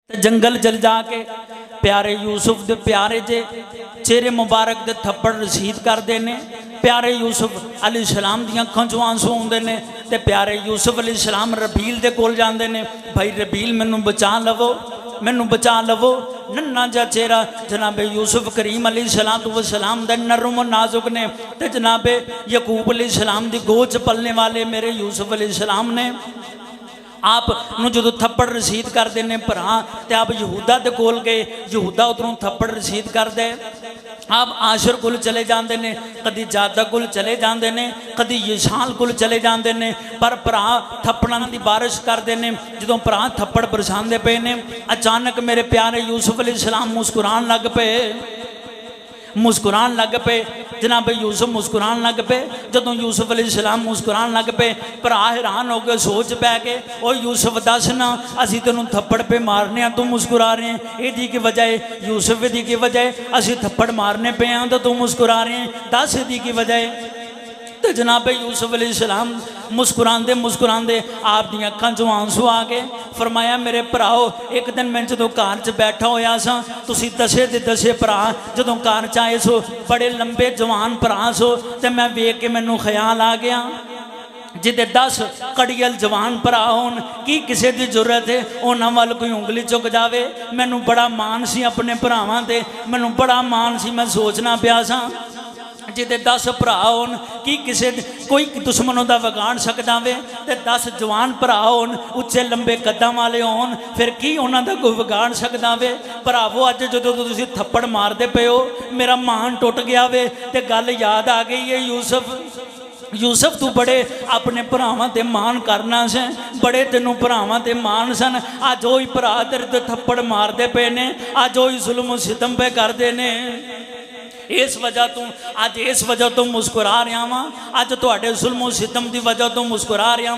जंगल चल जाके प्यारे यूसुफ दे प्यारे जे चेहरे मुबारक दे थप्पड़ रसीद करते हैं। प्यारे यूसुफ अली सलाम दी अखां चों आंसू आउंदे ने ते प्यारे यूसुफ अली सलाम रबील दे कोल जांदे ने, भाई रबील मैनू बचा लवो, मैनू बचा लवो। नन्ना जा चेहरा जनाबे यूसुफ करीम अली सलाम दा नरम नाजुक ने ते जनाबे यकूब अली सलाम दी गोद च पलने वाले मेरे यूसुफ अली सलाम ने आप जो थप्पड़ रसीद करते हैं भरा तो आप यहूदा के कोल गए, यहूदा उधरों थप्पड़ रसीद कर दे। आप आशर कुल चले जाते हैं, कदी जादा कुल चले जाते हैं, कदी यशाल कुल चले जाते हैं, पर भरा थप्पड़ों की बारिश करते हैं। जो भरा थप्पड़ बरसाते पे ने, अचानक मेरे प्यारे यूसुफ अली सलाम मुस्कुरान लग पे, मुस्कुरान लग पे। जनाब यूसुफ मुस्कुरान लग पे। जदों यूसुफ अली सलाम मुस्कुरान लग पे, भरा हैरान हो गए, सोच पै गए, ओ यूसुफ दस ना असी तेनों थप्पड़ पे मारने हैं, तू मुस्कुरा रहे हैं, यदी की वजह है यूसुफ दी की वजह है असी थप्पड़ मारने पे हैं तो तू मुस्कुरा रहे हैं, दस दी की वजह है। तो जनाब यूसुफ अली सलाम मुस्कुराते मुस्कुराते आप दी अखां चों आंसू आ गए। फरमाया मेरे भराओ, एक दिन मैं जो घर च बैठा होया सा, तुसी दसे दे दसे भरा जो घर च आए सो, बड़े लंबे जवान भरा सो, तो मैं वेख के मैनू ख्याल आ गया जिदे 10 कड़ियल जवान भरा होन की किसी की जरूरत है उन्होंने वाल कोई उंगली चुक जाए। मैनू बड़ा मान सी अपने भरावां ते, मैनू बड़ा मान सी, मैं सोचना पिया सा जिदे 10 भरा होन की किसी कोई दुश्मनों का विगाड़ सकता वे, तो 10 जवान भरा होन उच्चे लंबे कदम वाले होन फिर की उन्होंने कोई विगाड़ सकता वे। भरावो अज जो तुसीं थप्पड़ मारते पे हो मेरा मान टुट गया वे, तो गल याद आ गई है यूसुफ तू बड़े अपने भरावां ते मान करना से, बड़े तेनों भरावां ते मान सन, अज वही भरा तेरे ते थप्पड़ मारते पे ने, अज वही जुल्म सितम पे करते ने। इस वजह तो अज इस वजह तो मुस्कुरा रहा वा, अज तुहाडे जुल्म सितम की वजह तो मुस्कुरा रहा।